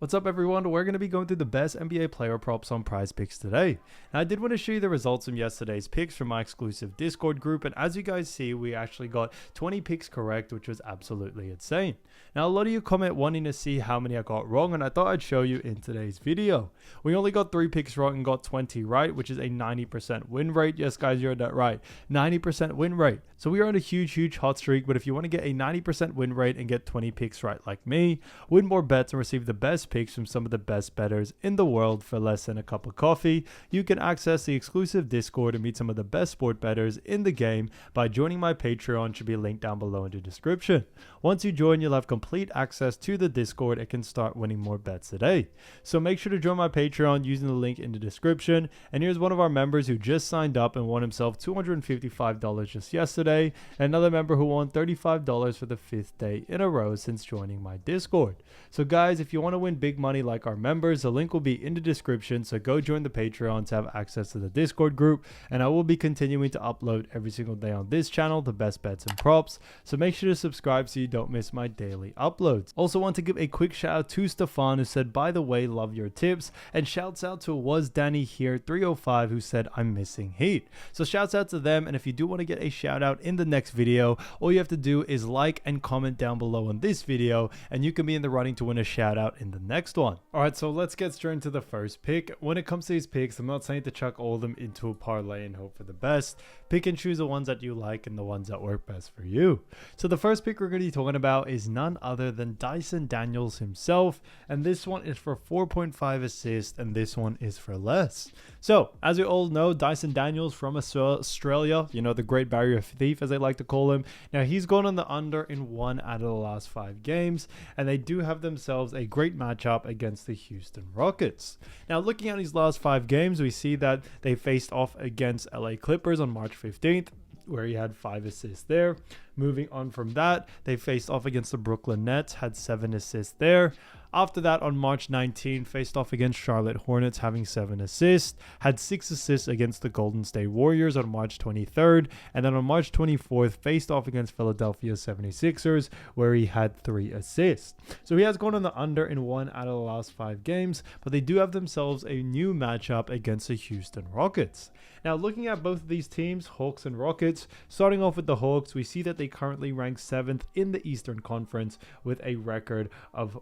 What's up everyone, we're going to be going through the best NBA player props on Prizepicks today. Now I did want to show you the results from yesterday's picks from my exclusive Discord group, and as you guys see, we actually got 20 picks correct, which was absolutely insane. Now a lot of you comment wanting to see how many I got wrong, and I thought I'd show you in today's video. We only got 3 picks wrong and got 20 right, which is a 90% win rate. Yes guys, you heard that right, 90% win rate. So we are on a huge hot streak, but if you want to get a 90% win rate and get 20 picks right like me, win more bets and receive the best picks from some of the best bettors in the world for less than a cup of coffee, you can access the exclusive Discord and meet some of the best sport bettors in the game by joining my Patreon. Should be linked down below in the description. Once you join, you'll have complete access to the Discord and can start winning more bets today. So make sure to join my Patreon using the link in the description. And here's one of our members who just signed up and won himself $255 just yesterday, and another member who won $35 for the 5th day in a row since joining my Discord. So guys, if you want to win big money like our members, the link will be in the description, so go join the Patreon to have access to the Discord group, and I will be continuing to upload every single day on this channel the best bets and props, so make sure to subscribe so you don't miss my daily uploads. Also want to give a quick shout out to Stefan, who said, by the way, love your tips, and shouts out to Was Danny Here 305, who said I'm missing heat. So shouts out to them, and if you do want to get a shout out in the next video, all you have to do is like and comment down below on this video, and you can be in the running to win a shout out in the next one. Alright, so let's get straight into the first pick. When it comes to these picks, I'm not saying to chuck all of them into a parlay and hope for the best. Pick and choose the ones that you like and the ones that work best for you. So the first pick we're going to be talking about is none other than Dyson Daniels himself, and this one is for 4.5 assists and this one is for less. So as we all know, Dyson Daniels from Australia, you know, the Great Barrier Thief as they like to call him. Now he's gone on the under in 1 out of the last 5 games, and they do have themselves a great matchup against the Houston Rockets. Now looking at these last 5 games, we see that they faced off against LA Clippers on March 15th, where he had 5 assists there. Moving on from that, they faced off against the Brooklyn Nets, had 7 assists there. After that, on March 19, faced off against Charlotte Hornets, having 7 assists, had 6 assists against the Golden State Warriors on March 23rd, and then on March 24th, faced off against Philadelphia 76ers, where he had 3 assists. So he has gone on the under in 1 out of the last 5 games, but they do have themselves a new matchup against the Houston Rockets. Now, looking at both of these teams, Hawks and Rockets, starting off with the Hawks, we see that they currently rank 7th in the Eastern Conference with a record of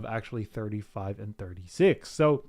actually 35 and 36. So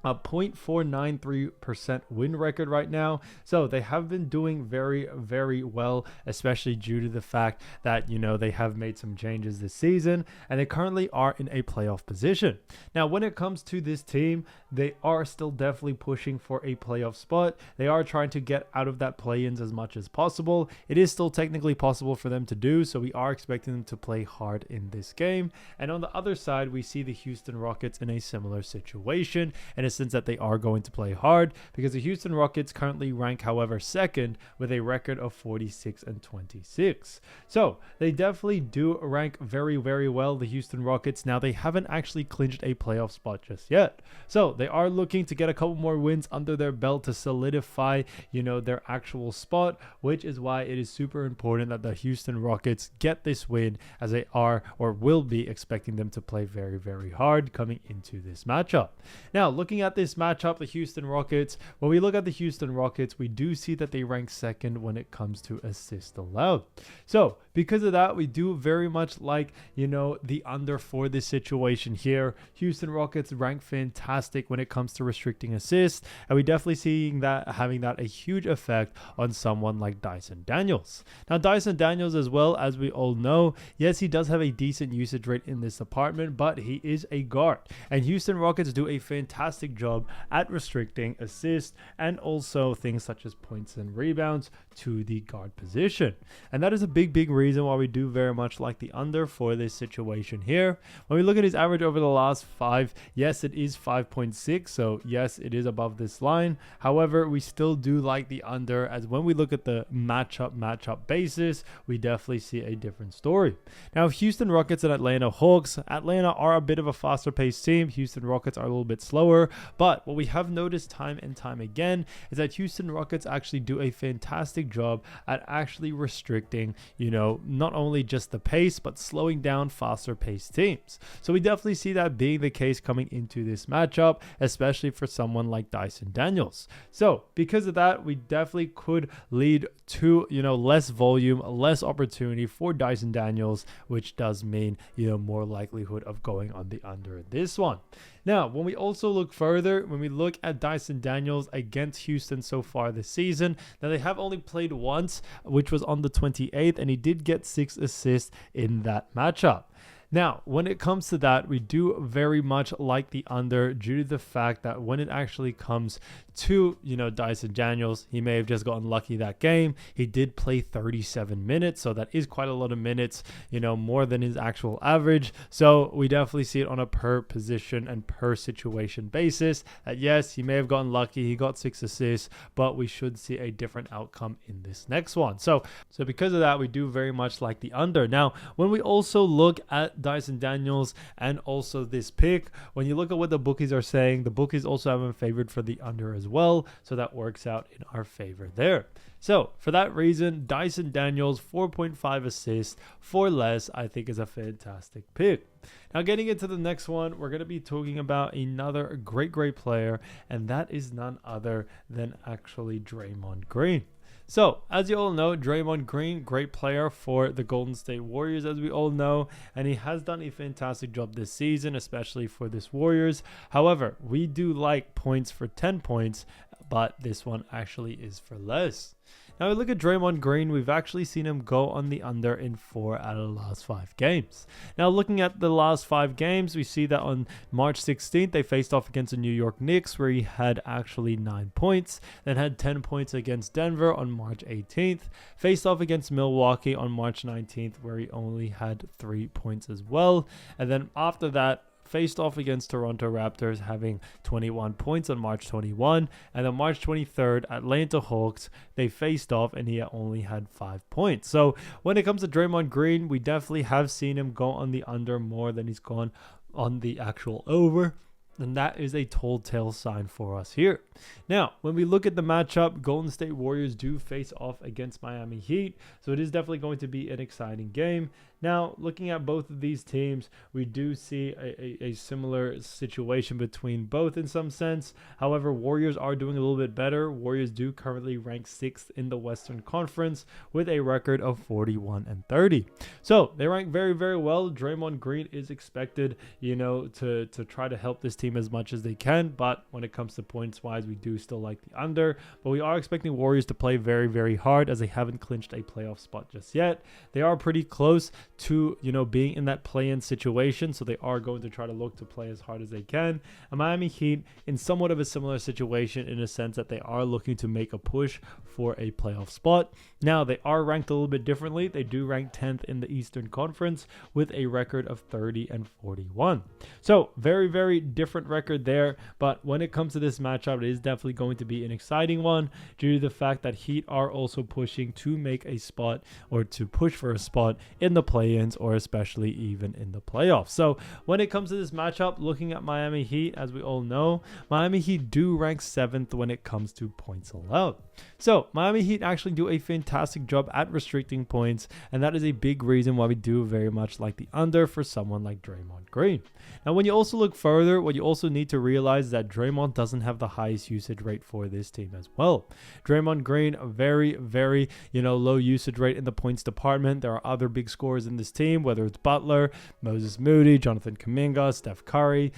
a 0.493% win record right now. So they have been doing very well, especially due to the fact that, you know, they have made some changes this season and they currently are in a playoff position. Now, when it comes to this team, they are still definitely pushing for a playoff spot. They are trying to get out of that play-ins as much as possible. It is still technically possible for them to do, so we are expecting them to play hard in this game. And on the other side, we see the Houston Rockets in a similar situation, and sense that they are going to play hard, because the Houston Rockets currently rank, however, 2nd with a record of 46 and 26. So they definitely do rank very well, the Houston Rockets. Now they haven't actually clinched a playoff spot just yet, so they are looking to get a couple more wins under their belt to solidify, you know, their actual spot, which is why it is super important that the Houston Rockets get this win, as they are or will be expecting them to play very hard coming into this matchup. Now looking at this matchup, the Houston Rockets, when we look at the Houston Rockets, we do see that they rank 2nd when it comes to assists allowed. So because of that, we do very much like, you know, the under for this situation here. Houston Rockets rank fantastic when it comes to restricting assists, and we definitely seeing that having that a huge effect on someone like Dyson Daniels. Now Dyson Daniels, as well, as we all know, yes, he does have a decent usage rate in this department, but he is a guard, and Houston Rockets do a fantastic job at restricting assists and also things such as points and rebounds to the guard position. And that is a big reason why we do very much like the under for this situation here. When we look at his average over the last 5, yes, it is 5.6, so yes, it is above this line. However, we still do like the under, as when we look at the matchup basis, we definitely see a different story. Now, Houston Rockets and Atlanta Hawks, Atlanta are a bit of a faster paced team. Houston Rockets are a little bit slower, But what we have noticed time and time again is that Houston Rockets actually do a fantastic job at actually restricting, not only just the pace, but slowing down faster paced teams. So we definitely see that being the case coming into this matchup, especially for someone like Dyson Daniels. So because of that, we definitely could lead to, less volume, less opportunity for Dyson Daniels, which does mean, more likelihood of going on the under in this one. Now, when we also look further, when we look at Dyson Daniels against Houston so far this season, now they have only played once, which was on the 28th, and he did get 6 assists in that matchup. Now, when it comes to that, we do very much like the under due to the fact that when it actually comes to, Dyson Daniels, he may have just gotten lucky that game. He did play 37 minutes, so that is quite a lot of minutes, more than his actual average. So we definitely see it on a per position and per situation basis that yes, he may have gotten lucky. He got 6 assists, but we should see a different outcome in this next one. So because of that, we do very much like the under. Now, when we also look at Dyson Daniels and also this pick, when you look at what the bookies are saying, the bookies also have him favored for the under as well, so that works out in our favor there. So for that reason, Dyson Daniels 4.5 assists for less, I think is a fantastic pick. Now getting into the next one, we're going to be talking about another great player, and that is none other than actually Draymond Green. So, as you all know, Draymond Green, great player for the Golden State Warriors, as we all know, and he has done a fantastic job this season, especially for this Warriors. However, we do like points for 10 points, but this one actually is for less. Now we look at Draymond Green, we've actually seen him go on the under in 4 out of the last 5 games. Now looking at the last 5 games, we see that on March 16th, they faced off against the New York Knicks, where he had actually 9 points, then had 10 points against Denver on March 18th, faced off against Milwaukee on March 19th, where he only had 3 points as well, and then after that, faced off against Toronto Raptors, having 21 points on March 21, and on March 23rd, Atlanta Hawks, they faced off and he only had 5 points. So when it comes to Draymond Green, we definitely have seen him go on the under more than he's gone on the actual over. And that is a telltale sign for us here. Now, when we look at the matchup, Golden State Warriors do face off against Miami Heat. So it is definitely going to be an exciting game. Now, looking at both of these teams, we do see a similar situation between both in some sense. However, Warriors are doing a little bit better. Warriors do currently rank 6th in the Western Conference with a record of 41-30. So they rank very, very well. Draymond Green is expected, to try to help this team as much as they can. But when it comes to points wise, we do still like the under. But we are expecting Warriors to play very, very hard, as they haven't clinched a playoff spot just yet. They are pretty close to being in that play-in situation, so they are going to try to look to play as hard as they can. And Miami Heat in somewhat of a similar situation, in a sense that they are looking to make a push for a playoff spot. Now they are ranked a little bit differently. They do rank 10th in the Eastern Conference with a record of 30-41. So very, very different record there. But when it comes to this matchup, it is definitely going to be an exciting one due to the fact that Heat are also pushing to make a spot, or to push for a spot in the play-ins, or especially even in the playoffs. So when it comes to this matchup, looking at Miami Heat, as we all know, Miami Heat do rank 7th when it comes to points allowed. So Miami Heat actually do a fantastic job at restricting points, and that is a big reason why we do very much like the under for someone like Draymond Green. Now, when you also look further, what you also need to realize is that Draymond doesn't have the highest usage rate for this team as well. Draymond Green, a very, very, low usage rate in the points department. There are other big scorers in this team, whether it's Butler, Moses Moody, Jonathan Kuminga, Steph Curry,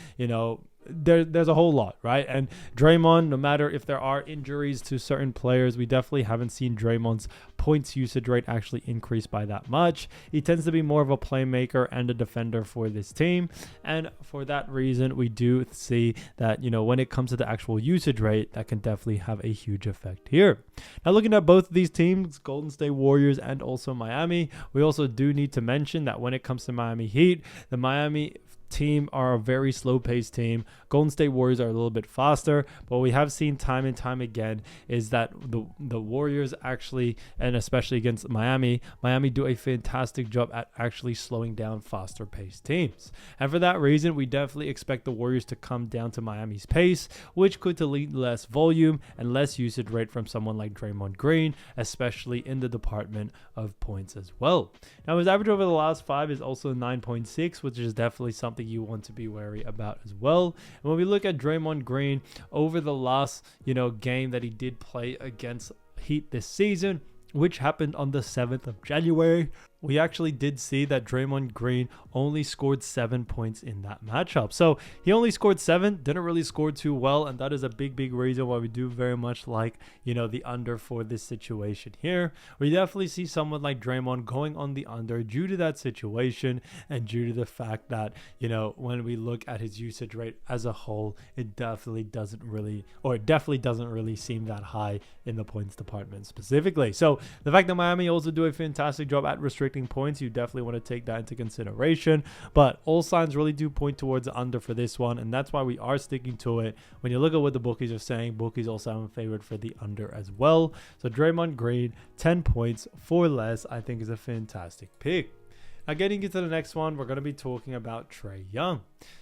there's a whole lot, right? And Draymond, no matter if there are injuries to certain players, we definitely haven't seen Draymond's points usage rate actually increase by that much. He tends to be more of a playmaker and a defender for this team. And for that reason, we do see that, when it comes to the actual usage rate, that can definitely have a huge effect here. Now, looking at both of these teams, Golden State Warriors and also Miami, we also do need to mention that when it comes to Miami Heat, the Miami team are a very slow-paced team. Golden State Warriors are a little bit faster, but what we have seen time and time again is that the Warriors actually, and especially against Miami do a fantastic job at actually slowing down faster-paced teams. And for that reason, we definitely expect the Warriors to come down to Miami's pace, which could lead less volume and less usage rate from someone like Draymond Green, especially in the department of points as well. Now, his average over the last 5 is also 9.6, which is definitely something you want to be wary about as well. And when we look at Draymond Green over the last, game that he did play against Heat this season, which happened on the 7th of January, we actually did see that Draymond Green only scored 7 points in that matchup. So he only scored 7, didn't really score too well, and that is a big reason why we do very much like, the under for this situation here. We definitely see someone like Draymond going on the under due to that situation and due to the fact that, when we look at his usage rate as a whole, it definitely doesn't really seem that high in the points department specifically. So the fact that Miami also do a fantastic job at restricting points, you definitely want to take that into consideration, but all signs really do point towards the under for this one, and that's why we are sticking to it. When you look at what the bookies are saying, bookies also have a favorite for the under as well. So Draymond Green 10 points for less, I think, is a fantastic pick. Now, getting into the next one, we're going to be talking about Trae Young.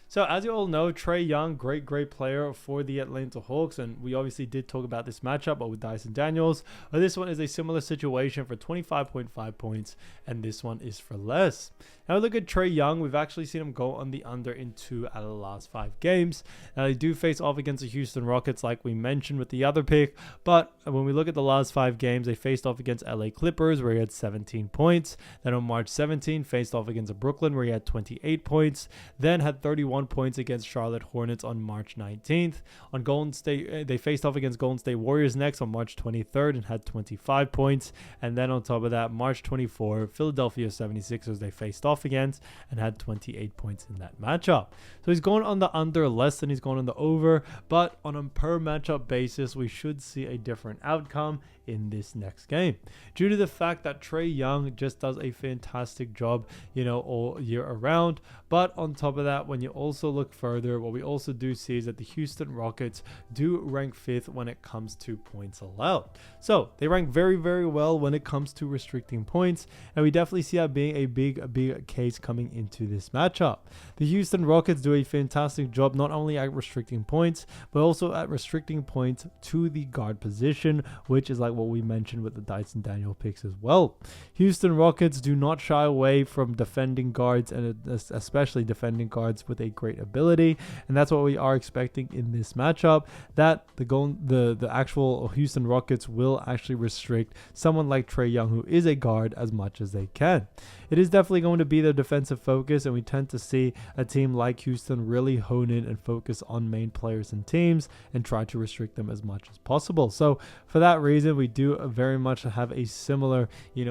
So as you all know, Trae Young, great player for the Atlanta Hawks. And we obviously did talk about this matchup, but with Dyson Daniels. But this one is a similar situation for 25.5 points. And this one is for less. Now look at Trae Young. We've actually seen him go on the under in 2 out of the last 5 games. Now they do face off against the Houston Rockets like we mentioned with the other pick. But when we look at the last 5 games, they faced off against LA Clippers where he had 17 points. Then on March 17, faced off against Brooklyn where he had 28 points. Then had 31 points against Charlotte Hornets on March 19th. On Golden State, they faced off against Golden State Warriors next on March 23rd and had 25 points. And then on top of that, March 24, Philadelphia 76ers they faced off against and had 28 points in that matchup. So he's going on the under less than he's going on the over, but on a per matchup basis, we should see a different outcome in this next game due to the fact that Trae Young just does a fantastic job, all year around. But on top of that, when you also look further, what we also do see is that the Houston Rockets do rank 5th when it comes to points allowed. So they rank very well when it comes to restricting points, and we definitely see that being a big case coming into this matchup. The Houston Rockets do a fantastic job not only at restricting points, but also at restricting points to the guard position, which is like what we mentioned with the Dyson Daniels picks as well. Houston Rockets do not shy away from defending guards, and especially defending guards with a great ability, and that's what we are expecting in this matchup, that the actual Houston Rockets will actually restrict someone like Trae Young, who is a guard, as much as they can. It is definitely going to be their defensive focus, and we tend to see a team like Houston really hone in and focus on main players and teams and try to restrict them as much as possible. So for that reason, we do very much have a similar,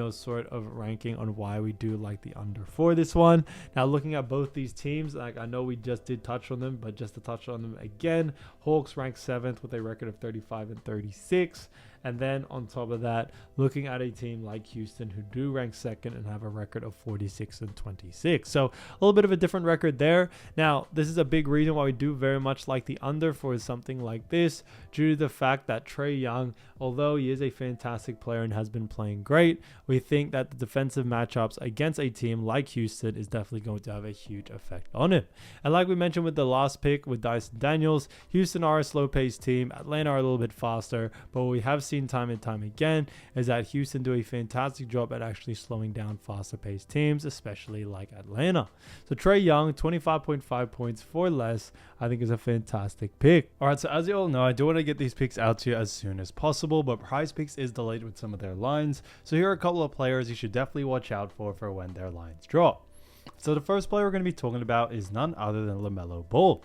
sort of ranking on why we do like the under for this one. Now looking at both these teams, like I know we just did touch on them, but just to touch on them again, Hawks ranked 7th with a record of 35 and 36. And then on top of that, looking at a team like Houston, who do rank 2nd and have a record of 46 and 26. So a little bit of a different record there. Now, this is a big reason why we do very much like the under for something like this, due to the fact that Trae Young, although he is a fantastic player and has been playing great, we think that the defensive matchups against a team like Houston is definitely going to have a huge effect on him. And like we mentioned with the last pick with Dyson Daniels, Houston are a slow-paced team. Atlanta are a little bit faster, but what we have seen time and time again is that Houston do a fantastic job at actually slowing down faster-paced teams, especially like Atlanta. So Trae Young, 25.5 points for less, I think is a fantastic pick. All right, so as you all know, I do want to get these picks out to you as soon as possible, but Prizepicks is delayed with some of their lines. So here are a couple of players you should definitely watch out for when their lines drop. So the first player we're going to be talking about is none other than LaMelo Ball.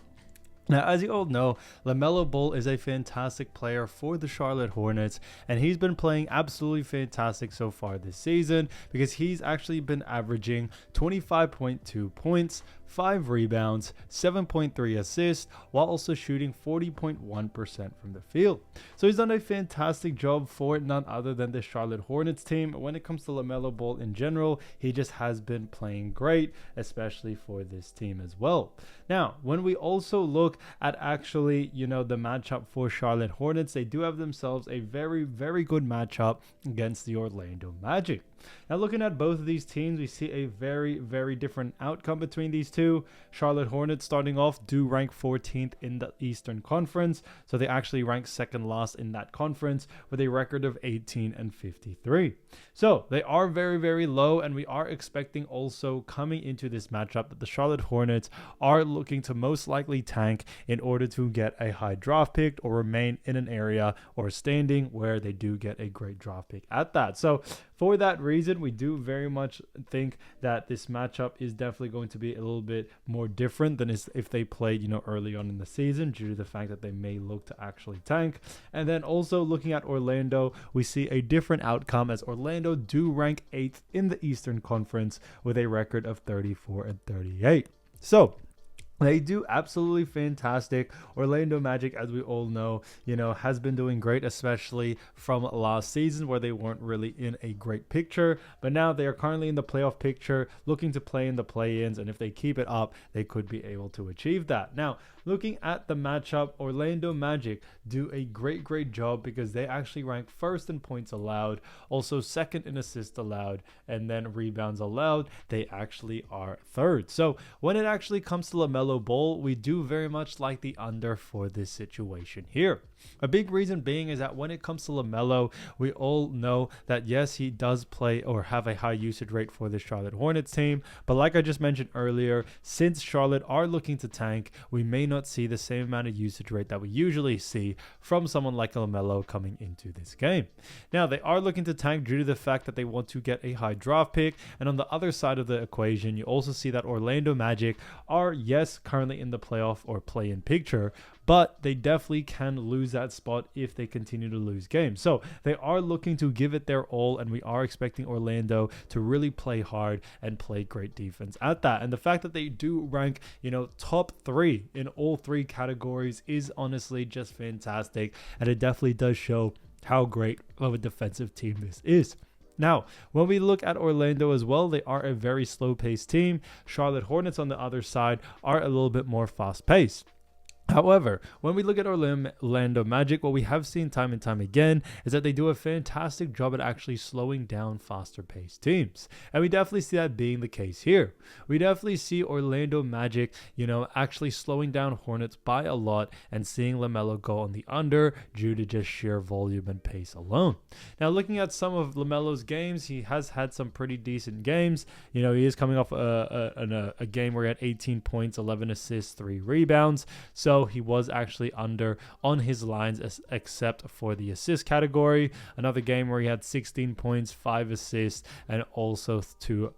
Now, as you all know, LaMelo Ball is a fantastic player for the Charlotte Hornets, and he's been playing absolutely fantastic so far this season because he's actually been averaging 25.2 points, 5 rebounds, 7.3 assists, while also shooting 40.1% from the field. So he's done a fantastic job for none other than the Charlotte Hornets team. When it comes to LaMelo Ball in general, he just has been playing great, especially for this team as well. Now, when we also look at actually, the matchup for Charlotte Hornets, they do have themselves a very, very good matchup against the Orlando Magic. Now, looking at both of these teams, we see a very, very different outcome between these two. Charlotte Hornets, starting off, do rank 14th in the Eastern Conference. So they actually rank second last in that conference with a record of 18-53. So they are very, very low, and we are expecting also coming into this matchup that the Charlotte Hornets are looking to most likely tank in order to get a high draft pick or remain in an area or standing where they do get a great draft pick at that. So for that reason, we do very much think that this matchup is definitely going to be a little bit more different than if they played, early on in the season, due to the fact that they may look to actually tank. And then also looking at Orlando, we see a different outcome, as Orlando do rank 8th in the Eastern Conference with a record of 34-38. So they do absolutely fantastic. Orlando Magic, as we all know, has been doing great, especially from last season where they weren't really in a great picture. But now they are currently in the playoff picture, looking to play in the play-ins. And if they keep it up, they could be able to achieve that. Now, looking at the matchup, Orlando Magic do a great job because they actually rank first in points allowed, also second in assists allowed, and then rebounds allowed. They actually are third. So when it actually comes to LaMelo Ball, we do very much like the under for this situation here. A big reason being is that when it comes to LaMelo, we all know that yes, he does play or have a high usage rate for the Charlotte Hornets team, but like I just mentioned earlier, since Charlotte are looking to tank, we may not see the same amount of usage rate that we usually see from someone like LaMelo coming into this game. Now, they are looking to tank due to the fact that they want to get a high draft pick, and on the other side of the equation, you also see that Orlando Magic are, yes, currently in the playoff or play-in picture, but they definitely can lose that spot if they continue to lose games. So they are looking to give it their all, and we are expecting Orlando to really play hard and play great defense at that. And the fact that they do rank, top 3 in all 3 categories is honestly just fantastic, and it definitely does show how great of a defensive team this is. Now, when we look at Orlando as well, they are a very slow-paced team. Charlotte Hornets, on the other side, are a little bit more fast-paced. However, when we look at Orlando Magic, what we have seen time and time again is that they do a fantastic job at actually slowing down faster-paced teams. And we definitely see that being the case here. We definitely see Orlando Magic, actually slowing down Hornets by a lot and seeing LaMelo go on the under due to just sheer volume and pace alone. Now, looking at some of LaMelo's games, he has had some pretty decent games. He is coming off a game where he had 18 points, 11 assists, 3 rebounds. So he was actually under on his lines except for the assist category. Another game where he had 16 points, 5 assists, and also two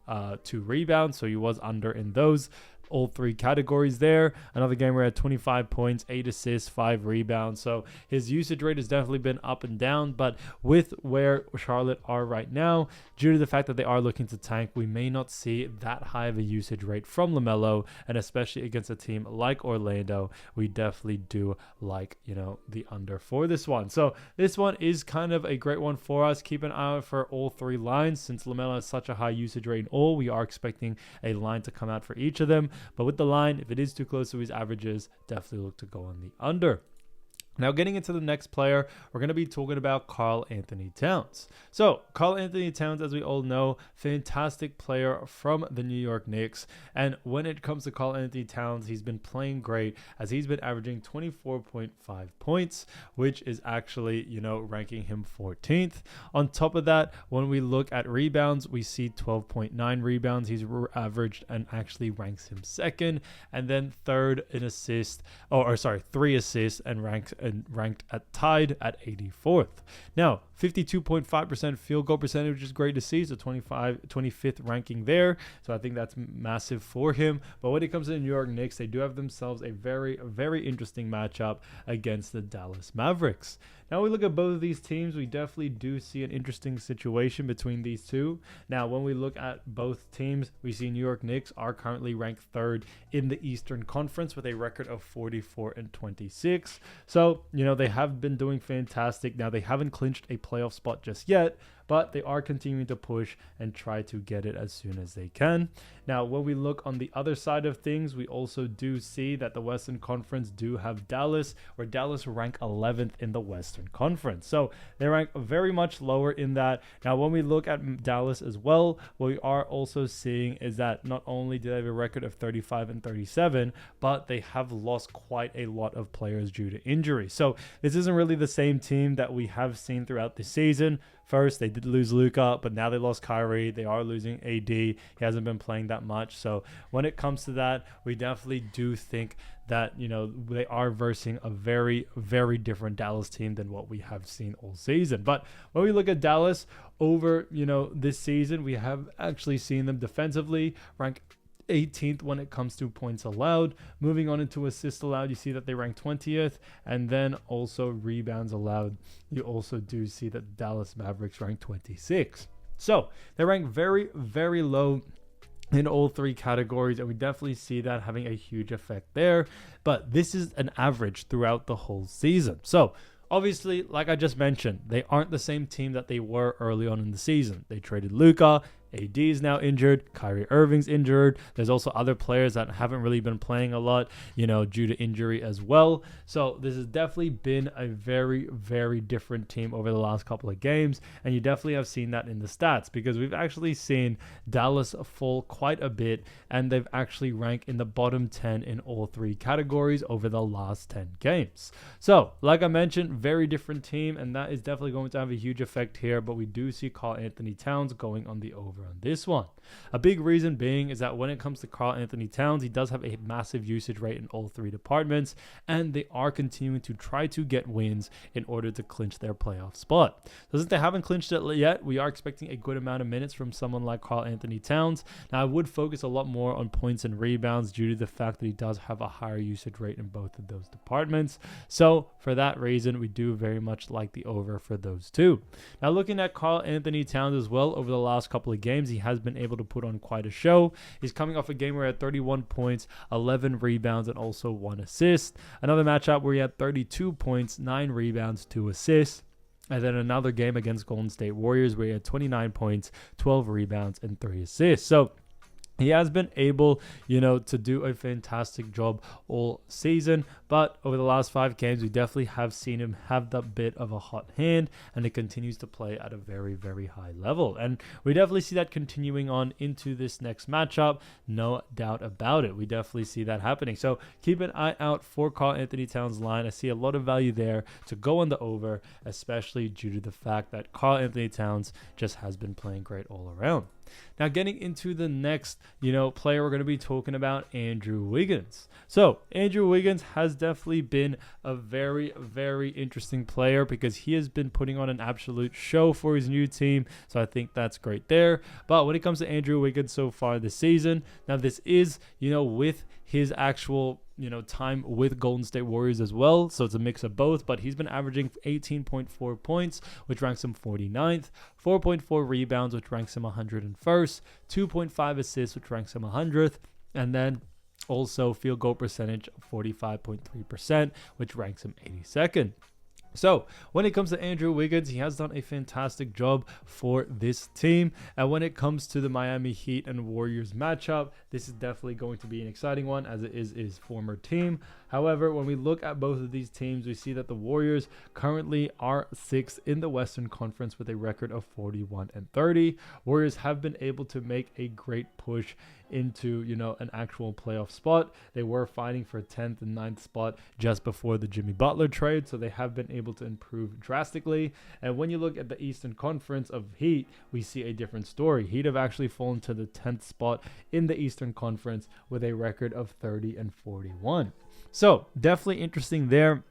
rebounds. So he was under in those all 3 categories there. Another game where he had 25 points, 8 assists, 5 rebounds. So his usage rate has definitely been up and down, but with where Charlotte are right now, due to the fact that they are looking to tank, we may not see that high of a usage rate from LaMelo, and especially against a team like Orlando, we definitely do like, the under for this one. So this one is kind of a great one for us. Keep an eye out for all 3 lines. Since LaMelo has such a high usage rate in all, we are expecting a line to come out for each of them. But with the line, if it is too close to his averages, definitely look to go on the under. Now, getting into the next player, we're going to be talking about Karl-Anthony Towns. So, Karl-Anthony Towns, as we all know, fantastic player from the New York Knicks. And when it comes to Karl-Anthony Towns, he's been playing great, as he's been averaging 24.5 points, which is actually, ranking him 14th. On top of that, when we look at rebounds, we see 12.9 rebounds. He's averaged and actually ranks him second. And then third in assists, 3 assists, and ranked at tied at 84th. Now, 52.5% field goal percentage, which is great to see. So 25th ranking there. So I think that's massive for him. But when it comes to the New York Knicks, they do have themselves a very, very interesting matchup against the Dallas Mavericks. Now we look at both of these teams, we definitely do see an interesting situation between these two. Now, when we look at both teams, we see New York Knicks are currently ranked third in the Eastern Conference with a record of 44-26. So, they have been doing fantastic. Now, they haven't clinched a playoff spot just yet, but they are continuing to push and try to get it as soon as they can. Now, when we look on the other side of things, we also do see that the Western Conference do have Dallas, where Dallas rank 11th in the Western Conference. So they rank very much lower in that. Now, when we look at Dallas as well, what we are also seeing is that not only do they have a record of 35-37, but they have lost quite a lot of players due to injury. So this isn't really the same team that we have seen throughout the season. First, they did lose Luka, but now they lost Kyrie. They are losing AD. He hasn't been playing that much. So when it comes to that, we definitely do think that, they are versing a very, very different Dallas team than what we have seen all season. But when we look at Dallas over, this season, we have actually seen them defensively rank 18th when it comes to points allowed. Moving on into assists allowed, you see that they rank 20th, and then also rebounds allowed. You also do see that Dallas Mavericks rank 26. So they rank very, very low in all three categories, and we definitely see that having a huge effect there. But this is an average throughout the whole season. So obviously, like I just mentioned, they aren't the same team that they were early on in the season. They traded Luka. AD is now injured. Kyrie Irving's injured. There's also other players that haven't really been playing a lot, due to injury as well. So this has definitely been a very, very different team over the last couple of games. And you definitely have seen that in the stats, because we've actually seen Dallas fall quite a bit, and they've actually ranked in the bottom 10 in all three categories over the last 10 games. So like I mentioned, very different team, and that is definitely going to have a huge effect here. But we do see Karl-Anthony Towns going on the over on this one. A big reason being is that when it comes to Karl-Anthony Towns, he does have a massive usage rate in all three departments, and they are continuing to try to get wins in order to clinch their playoff spot. So since they haven't clinched it yet, we are expecting a good amount of minutes from someone like Karl-Anthony Towns. Now, I would focus a lot more on points and rebounds due to the fact that he does have a higher usage rate in both of those departments. So for that reason, we do very much like the over for those two. Now, looking at Karl-Anthony Towns as well, over the last couple of games, he has been able to put on quite a show. He's coming off a game where he had 31 points, 11 rebounds, and also 1 assist. Another matchup where he had 32 points, 9 rebounds, 2 assists. And then another game against Golden State Warriors where he had 29 points, 12 rebounds, and 3 assists. So he has been able, to do a fantastic job all season. But over the last 5 games, we definitely have seen him have that bit of a hot hand, and it continues to play at a very, very high level. And we definitely see that continuing on into this next matchup. No doubt about it. We definitely see that happening. So keep an eye out for Karl-Anthony Towns' line. I see a lot of value there to go on the over, especially due to the fact that Karl-Anthony Towns just has been playing great all around. Now, getting into the next, player, we're going to be talking about Andrew Wiggins. So Andrew Wiggins has definitely been a very, very interesting player because he has been putting on an absolute show for his new team. So I think that's great there. But when it comes to Andrew Wiggins so far this season, now this is, with his actual time with Golden State Warriors as well. So it's a mix of both, but he's been averaging 18.4 points, which ranks him 49th, 4.4 rebounds, which ranks him 101st, 2.5 assists, which ranks him 100th, and then also field goal percentage of 45.3%, which ranks him 82nd. So when it comes to Andrew Wiggins, he has done a fantastic job for this team. And when it comes to the Miami Heat and Warriors matchup, this is definitely going to be an exciting one as it is his former team. However, when we look at both of these teams, we see that the Warriors currently are 6th in the Western Conference with a record of 41-30. Warriors have been able to make a great push into, an actual playoff spot. They were fighting for 10th and 9th spot just before the Jimmy Butler trade, so they have been able to improve drastically. And when you look at the Eastern Conference of Heat, we see a different story. Heat have actually fallen to the 10th spot in the Eastern Conference with a record of 30-41. So definitely interesting there.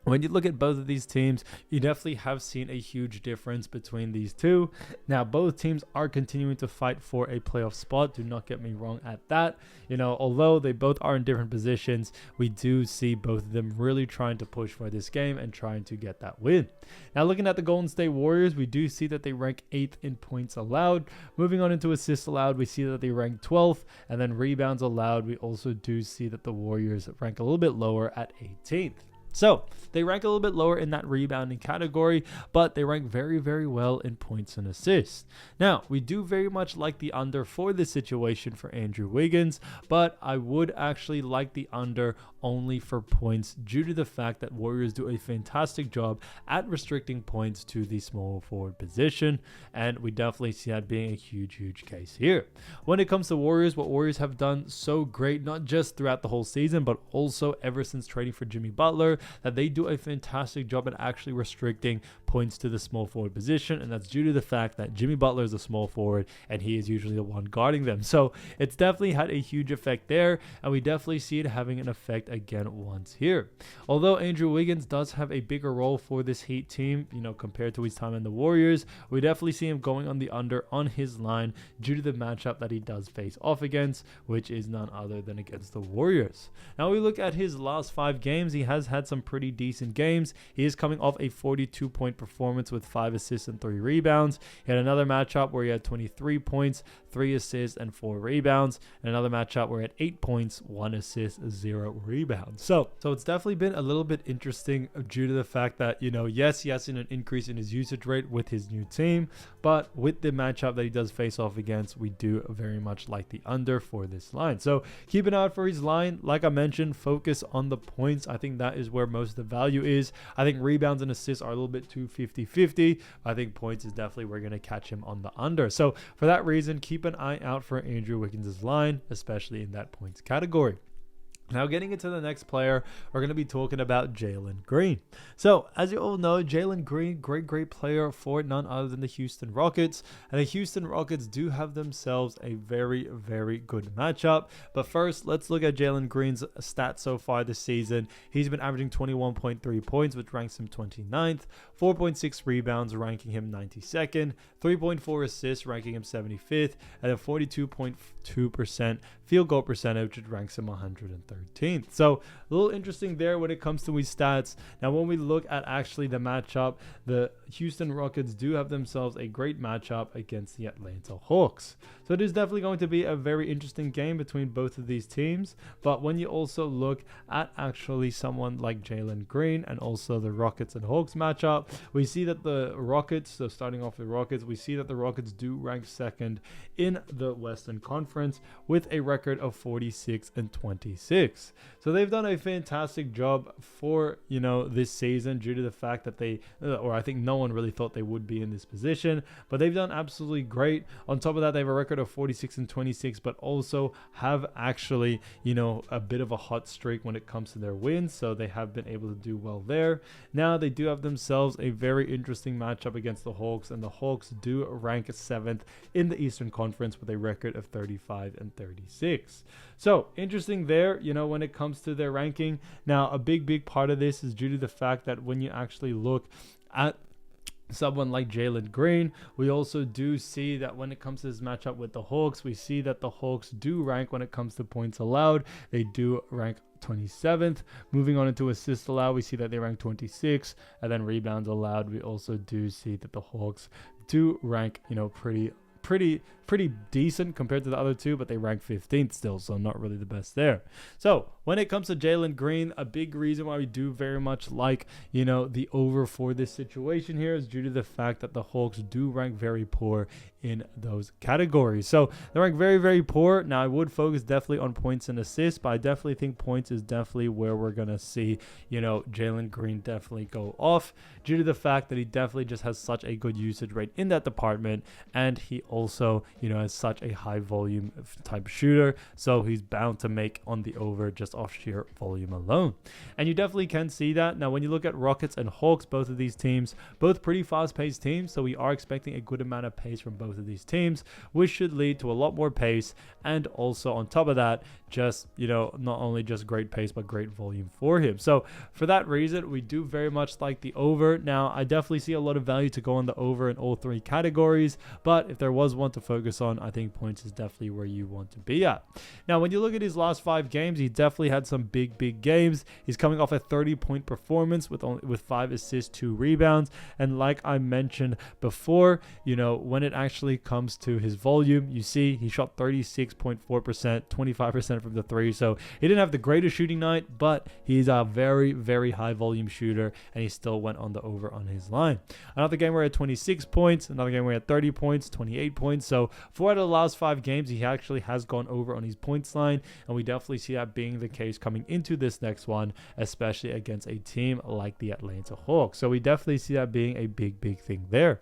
When you look at both of these teams, you definitely have seen a huge difference between these two. Now, both teams are continuing to fight for a playoff spot. Do not get me wrong at that. Although they both are in different positions, we do see both of them really trying to push for this game and trying to get that win. Now, looking at the Golden State Warriors, we do see that they rank 8th in points allowed. Moving on into assists allowed, we see that they rank 12th. And then rebounds allowed, we also do see that the Warriors rank a little bit lower at 18th. So they rank a little bit lower in that rebounding category, but they rank very, very well in points and assists. Now, we do very much like the under for this situation for Andrew Wiggins, but I would actually like the under only for points due to the fact that Warriors do a fantastic job at restricting points to the small forward position, and we definitely see that being a huge, huge case here. When it comes to Warriors, what Warriors have done so great, not just throughout the whole season, but also ever since trading for Jimmy Butler, that they do a fantastic job at actually restricting points to the small forward position, and that's due to the fact that Jimmy Butler is a small forward and he is usually the one guarding them. So it's definitely had a huge effect there, and we definitely see it having an effect again once here. Although Andrew Wiggins does have a bigger role for this Heat team, compared to his time in the Warriors, we definitely see him going on the under on his line due to the matchup that he does face off against, which is none other than against the Warriors. Now we look at his last 5 games. He has had some pretty decent games. He is coming off a 42-point performance with 5 assists and 3 rebounds. He had another matchup where he had 23 points, 3 assists, and 4 rebounds. And another matchup where he had 8 points, 1 assist, 0 rebounds. So it's definitely been a little bit interesting due to the fact that, yes, he has seen an increase in his usage rate with his new team, but with the matchup that he does face off against, we do very much like the under for this line. So keep an eye out for his line. Like I mentioned, focus on the points. I think that is where most of the value is. I think rebounds and assists are a little bit too 50-50. I think points is definitely we're going to catch him on the under. So for that reason, keep an eye out for Andrew Wiggins' line, especially in that points category. Now, getting into the next player, we're going to be talking about Jaylen Green. So, as you all know, Jaylen Green, great player for none other than the Houston Rockets. And the Houston Rockets do have themselves a very, very good matchup. But first, let's look at Jaylen Green's stats so far this season. He's been averaging 21.3 points, which ranks him 29th. 4.6 rebounds, ranking him 92nd. 3.4 assists, ranking him 75th. And a 42.2% field goal percentage, which ranks him 113th. So a little interesting there when it comes to his stats. Now, when we look at actually the matchup, the Houston Rockets do have themselves a great matchup against the Atlanta Hawks. So it is definitely going to be a very interesting game between both of these teams. But when you also look at actually someone like Jaylen Green and also the Rockets and Hawks matchup, we see that the Rockets, so starting off the Rockets, we see that the Rockets do rank second in the Western Conference with a record of 46-26. So they've done a fantastic job for, this season due to the fact that they, or I think no one really thought they would be in this position, but they've done absolutely great. On top of that, they have a record of 46-26, but also have actually, a bit of a hot streak when it comes to their wins. So they have been able to do well there. Now they do have themselves a very interesting matchup against the Hawks, and the Hawks do rank 7th in the Eastern Conference with a record of 35-36. So interesting there, when it comes to their ranking. Now, a big part of this is due to the fact that when you actually look at someone like Jaylen Green, we also do see that when it comes to this matchup with the Hawks, we see that the Hawks do rank when it comes to points allowed. They do rank 27th. Moving on into assists allowed, we see that they rank 26th, and then rebounds allowed, we also do see that the Hawks do rank, pretty decent compared to the other two, but they rank 15th still, so not really the best there. So when it comes to Jaylen Green, a big reason why we do very much like, the over for this situation here is due to the fact that the Hawks do rank very poor in those categories. So they rank very, very poor. Now, I would focus definitely on points and assists, but I definitely think points is definitely where we're going to see, Jaylen Green definitely go off due to the fact that he definitely just has such a good usage rate in that department. And he also, as such a high volume type shooter. So he's bound to make on the over just off sheer volume alone. And you definitely can see that. Now, when you look at Rockets and Hawks, both of these teams, both pretty fast-paced teams. So we are expecting a good amount of pace from both of these teams, which should lead to a lot more pace. And also on top of that, just, not only just great pace, but great volume for him. So for that reason, we do very much like the over. Now, I definitely see a lot of value to go on the over in all three categories, but if there was one to focus on, I think points is definitely where you want to be at. Now, when you look at his last 5 games, he definitely had some big games. He's coming off a 30-point performance with 5 assists, 2 rebounds. And like I mentioned before, when it actually comes to his volume, you see he shot 36.4%, 25% from the 3. So he didn't have the greatest shooting night, but he's a very high volume shooter, and he still went on the over on his line. Another game where he had 26 points, another game where he had 30 points, 28 points. So 4 out of the last 5 games, he actually has gone over on his points line, and we definitely see that being the case coming into this next one, especially against a team like the Atlanta Hawks. So we definitely see that being a big thing there.